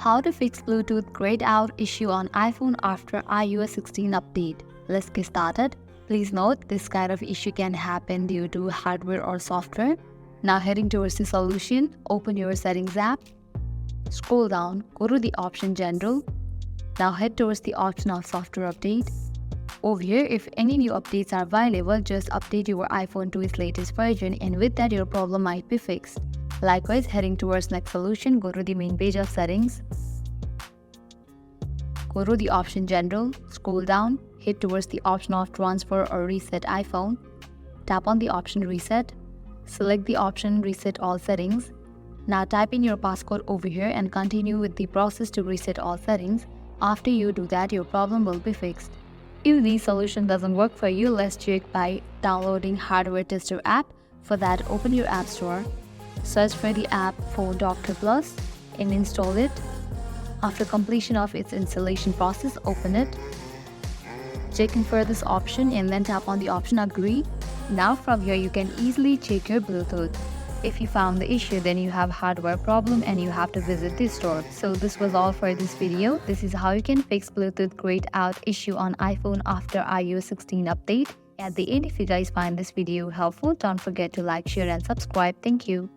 How to fix Bluetooth grayed out issue on iPhone after iOS 16 update. Let's get started. Please note this kind of issue can happen due to hardware or software. Now heading towards the solution, open your settings app. Scroll down, go to the option general. Now head towards the option of software update. Over here, if any new updates are available, just update your iPhone to its latest version, and with that your problem might be fixed. Likewise, heading towards next solution, go to the main page of settings. Go to the option general, scroll down, hit towards the option of transfer or reset iPhone. Tap on the option reset. Select the option reset all settings. Now type in your passcode over here and continue with the process to reset all settings. After you do that, your problem will be fixed. If this solution doesn't work for you, let's check by downloading Hardware Tester app. For that, open your app store. Search for the app for Doctor Plus and install it. After completion of its installation process, open it. Checking for this option and then tap on the option Agree. Now from here you can easily check your Bluetooth. If you found the issue, then you have hardware problem and you have to visit the store. So this was all for this video. This is how you can fix Bluetooth grayed out issue on iPhone after iOS 16 update. At the end, if you guys find this video helpful, don't forget to like, share and subscribe. Thank you.